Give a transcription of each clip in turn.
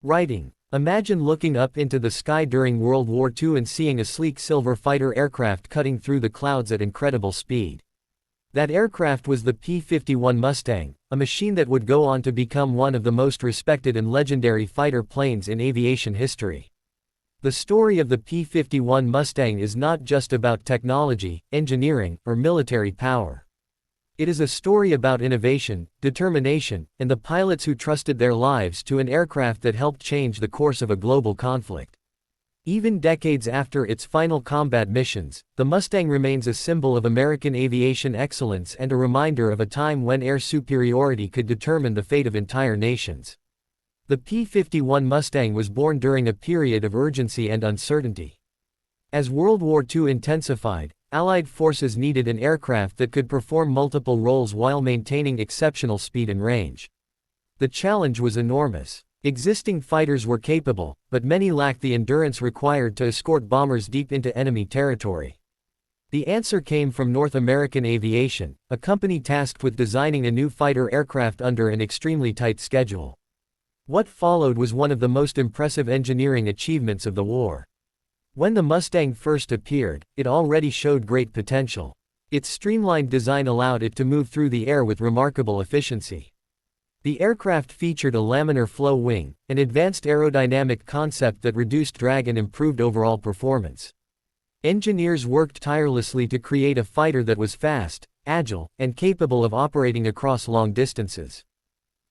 Writing: imagine looking up into the sky during World War II and seeing a sleek silver fighter aircraft cutting through the clouds at incredible speed. That aircraft was the P-51 Mustang, a machine that would go on to become one of the most respected and legendary fighter planes in aviation history. The story of the P-51 Mustang is not just about technology, engineering, or military power. It is a story about innovation, determination, and the pilots who trusted their lives to an aircraft that helped change the course of a global conflict. Even decades after its final combat missions, the Mustang remains a symbol of American aviation excellence and a reminder of a time when air superiority could determine the fate of entire nations. The P-51 Mustang was born during a period of urgency and uncertainty. As World War II intensified, Allied forces needed an aircraft that could perform multiple roles while maintaining exceptional speed and range. The challenge was enormous. Existing fighters were capable, but many lacked the endurance required to escort bombers deep into enemy territory. The answer came from North American Aviation, a company tasked with designing a new fighter aircraft under an extremely tight schedule. What followed was one of the most impressive engineering achievements of the war. When the Mustang first appeared, it already showed great potential. Its streamlined design allowed it to move through the air with remarkable efficiency. The aircraft featured a laminar flow wing, an advanced aerodynamic concept that reduced drag and improved overall performance. Engineers worked tirelessly to create a fighter that was fast, agile, and capable of operating across long distances.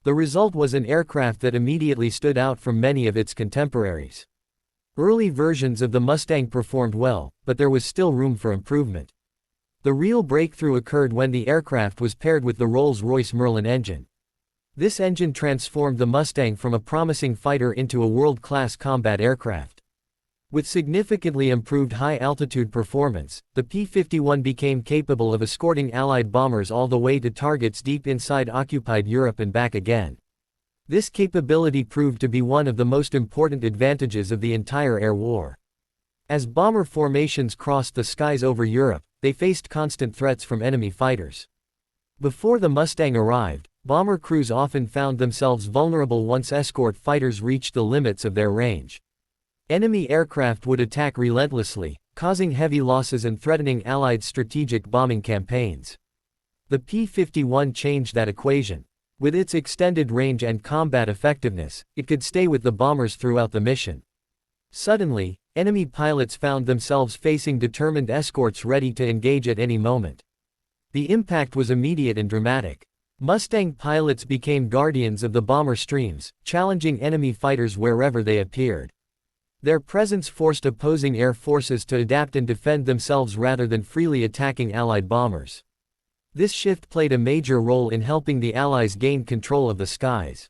The result was an aircraft that immediately stood out from many of its contemporaries. Early versions of the Mustang performed well, but there was still room for improvement. The real breakthrough occurred when the aircraft was paired with the Rolls-Royce Merlin engine. This engine transformed the Mustang from a promising fighter into a world-class combat aircraft. With significantly improved high-altitude performance, the P-51 became capable of escorting Allied bombers all the way to targets deep inside occupied Europe and back again. This capability proved to be one of the most important advantages of the entire air war. As bomber formations crossed the skies over Europe, they faced constant threats from enemy fighters. Before the Mustang arrived, bomber crews often found themselves vulnerable once escort fighters reached the limits of their range. Enemy aircraft would attack relentlessly, causing heavy losses and threatening Allied strategic bombing campaigns. The P-51 changed that equation. With its extended range and combat effectiveness, it could stay with the bombers throughout the mission. Suddenly, enemy pilots found themselves facing determined escorts ready to engage at any moment. The impact was immediate and dramatic. Mustang pilots became guardians of the bomber streams, challenging enemy fighters wherever they appeared. Their presence forced opposing air forces to adapt and defend themselves rather than freely attacking Allied bombers. This shift played a major role in helping the Allies gain control of the skies.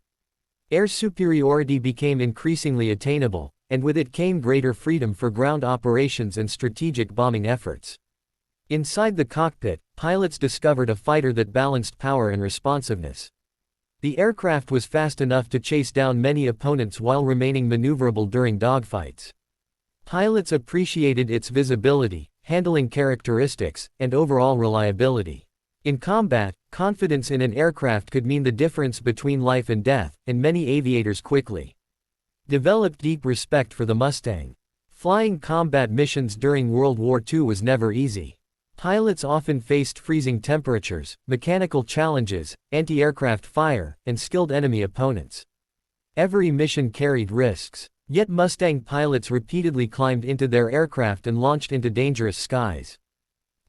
Air superiority became increasingly attainable, and with it came greater freedom for ground operations and strategic bombing efforts. Inside the cockpit, pilots discovered a fighter that balanced power and responsiveness. The aircraft was fast enough to chase down many opponents while remaining maneuverable during dogfights. Pilots appreciated its visibility, handling characteristics, and overall reliability. In combat, confidence in an aircraft could mean the difference between life and death, and many aviators quickly developed deep respect for the Mustang. Flying combat missions during World War II was never easy. Pilots often faced freezing temperatures, mechanical challenges, anti-aircraft fire, and skilled enemy opponents. Every mission carried risks, yet Mustang pilots repeatedly climbed into their aircraft and launched into dangerous skies.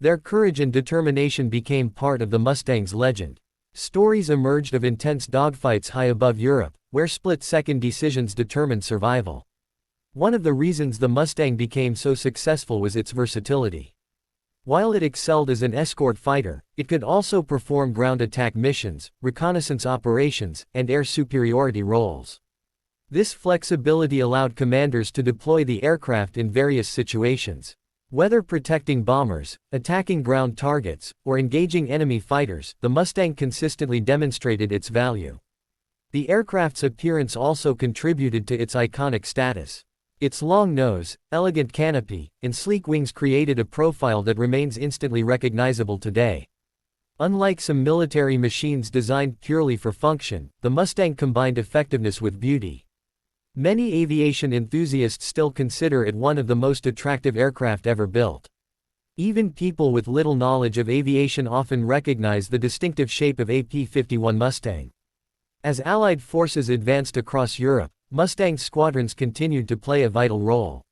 Their courage and determination became part of the Mustang's legend. Stories emerged of intense dogfights high above Europe, where split-second decisions determined survival. One of the reasons the Mustang became so successful was its versatility. While it excelled as an escort fighter, it could also perform ground attack missions, reconnaissance operations, and air superiority roles. This flexibility allowed commanders to deploy the aircraft in various situations. Whether protecting bombers, attacking ground targets, or engaging enemy fighters, the Mustang consistently demonstrated its value. The aircraft's appearance also contributed to its iconic status. Its long nose, elegant canopy, and sleek wings created a profile that remains instantly recognizable today. Unlike some military machines designed purely for function, the Mustang combined effectiveness with beauty. Many aviation enthusiasts still consider it one of the most attractive aircraft ever built. Even people with little knowledge of aviation often recognize the distinctive shape of a P-51 Mustang. As Allied forces advanced across Europe, Mustang squadrons continued to play a vital role.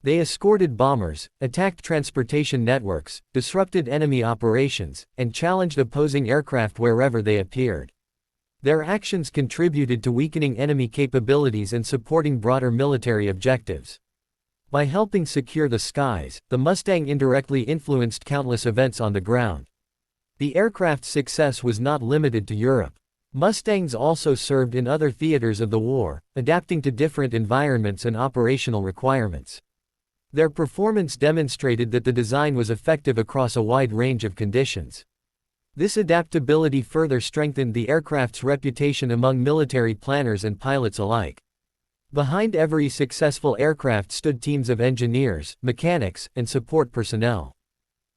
They escorted bombers, attacked transportation networks, disrupted enemy operations, and challenged opposing aircraft wherever they appeared. Their actions contributed to weakening enemy capabilities and supporting broader military objectives. By helping secure the skies, the Mustang indirectly influenced countless events on the ground. The aircraft's success was not limited to Europe. Mustangs also served in other theaters of the war, adapting to different environments and operational requirements. Their performance demonstrated that the design was effective across a wide range of conditions. This adaptability further strengthened the aircraft's reputation among military planners and pilots alike. Behind every successful aircraft stood teams of engineers, mechanics, and support personnel.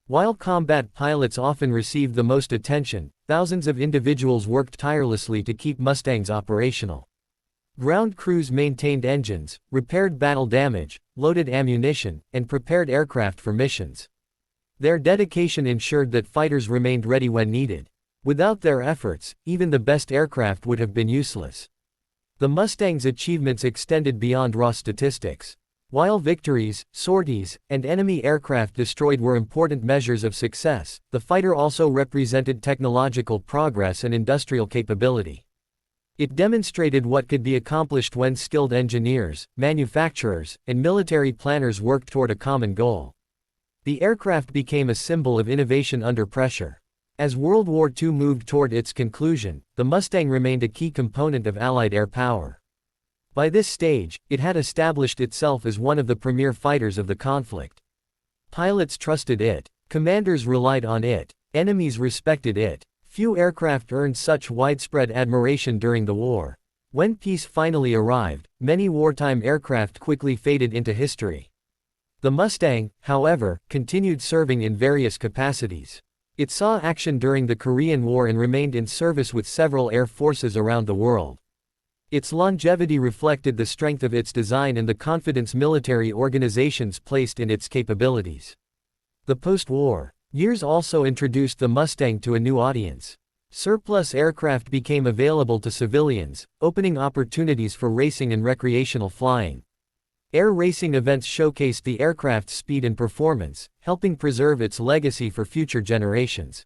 While combat pilots often received the most attention, thousands of individuals worked tirelessly to keep Mustangs operational. Ground crews maintained engines, repaired battle damage, loaded ammunition, and prepared aircraft for missions. Their dedication ensured that fighters remained ready when needed. Without their efforts, even the best aircraft would have been useless. The Mustang's achievements extended beyond raw statistics. While victories, sorties, and enemy aircraft destroyed were important measures of success, the fighter also represented technological progress and industrial capability. It demonstrated what could be accomplished when skilled engineers, manufacturers, and military planners worked toward a common goal. The aircraft became a symbol of innovation under pressure. As World War II moved toward its conclusion, the Mustang remained a key component of Allied air power. By this stage, it had established itself as one of the premier fighters of the conflict. Pilots trusted it, commanders relied on it, enemies respected it. Few aircraft earned such widespread admiration during the war. When peace finally arrived, many wartime aircraft quickly faded into history. The Mustang, however, continued serving in various capacities. It saw action during the Korean War and remained in service with several air forces around the world. Its longevity reflected the strength of its design and the confidence military organizations placed in its capabilities. The post-war years also introduced the Mustang to a new audience. Surplus aircraft became available to civilians, opening opportunities for racing and recreational flying. Air racing events showcased the aircraft's speed and performance, helping preserve its legacy for future generations.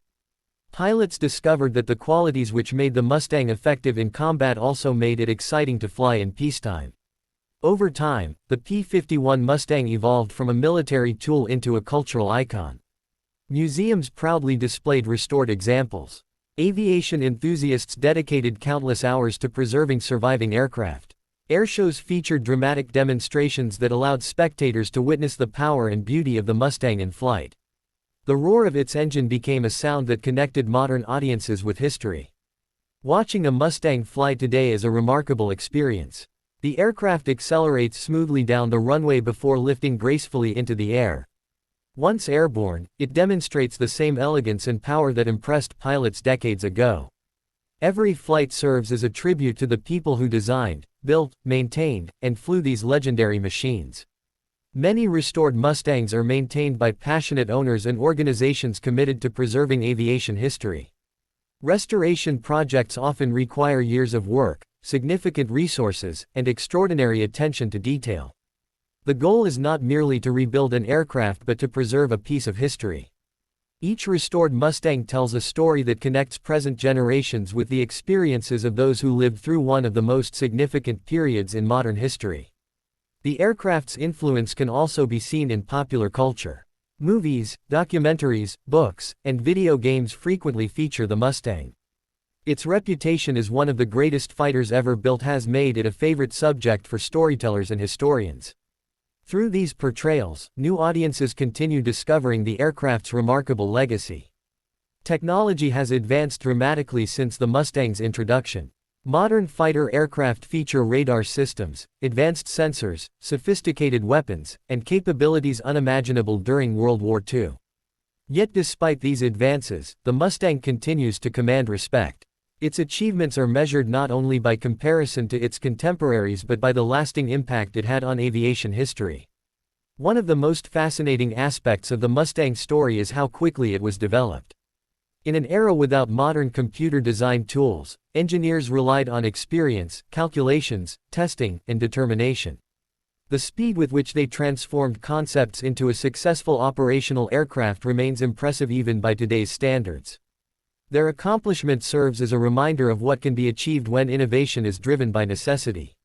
Pilots discovered that the qualities which made the Mustang effective in combat also made it exciting to fly in peacetime. Over time, the P-51 Mustang evolved from a military tool into a cultural icon. Museums proudly displayed restored examples. Aviation enthusiasts dedicated countless hours to preserving surviving aircraft. Airshows featured dramatic demonstrations that allowed spectators to witness the power and beauty of the Mustang in flight. The roar of its engine became a sound that connected modern audiences with history. Watching a Mustang fly today is a remarkable experience. The aircraft accelerates smoothly down the runway before lifting gracefully into the air. Once airborne, it demonstrates the same elegance and power that impressed pilots decades ago. Every flight serves as a tribute to the people who designed, built, maintained, and flew these legendary machines. Many restored Mustangs are maintained by passionate owners and organizations committed to preserving aviation history. Restoration projects often require years of work, significant resources, and extraordinary attention to detail. The goal is not merely to rebuild an aircraft but to preserve a piece of history. Each restored Mustang tells a story that connects present generations with the experiences of those who lived through one of the most significant periods in modern history. The aircraft's influence can also be seen in popular culture. Movies, documentaries, books, and video games frequently feature the Mustang. Its reputation as one of the greatest fighters ever built has made it a favorite subject for storytellers and historians. Through these portrayals, new audiences continue discovering the aircraft's remarkable legacy. Technology has advanced dramatically since the Mustang's introduction. Modern fighter aircraft feature radar systems, advanced sensors, sophisticated weapons, and capabilities unimaginable during World War II. Yet despite these advances, the Mustang continues to command respect. Its achievements are measured not only by comparison to its contemporaries but by the lasting impact it had on aviation history. One of the most fascinating aspects of the Mustang story is how quickly it was developed. In an era without modern computer-designed tools, engineers relied on experience, calculations, testing, and determination. The speed with which they transformed concepts into a successful operational aircraft remains impressive even by today's standards. Their accomplishment serves as a reminder of what can be achieved when innovation is driven by necessity.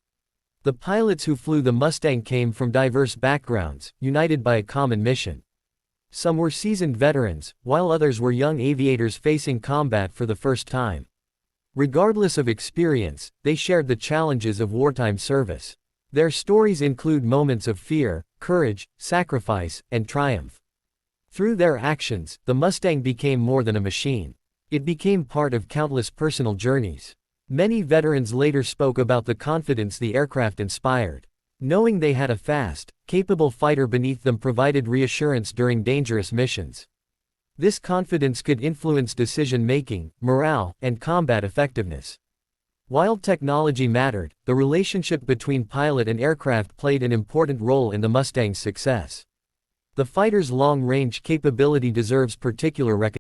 The pilots who flew the Mustang came from diverse backgrounds, united by a common mission. Some were seasoned veterans, while others were young aviators facing combat for the first time. Regardless of experience, they shared the challenges of wartime service. Their stories include moments of fear, courage, sacrifice, and triumph. Through their actions, the Mustang became more than a machine. It became part of countless personal journeys. Many veterans later spoke about the confidence the aircraft inspired. Knowing they had a fast, capable fighter beneath them provided reassurance during dangerous missions. This confidence could influence decision-making, morale, and combat effectiveness. While technology mattered, the relationship between pilot and aircraft played an important role in the Mustang's success. The fighter's long-range capability deserves particular recognition.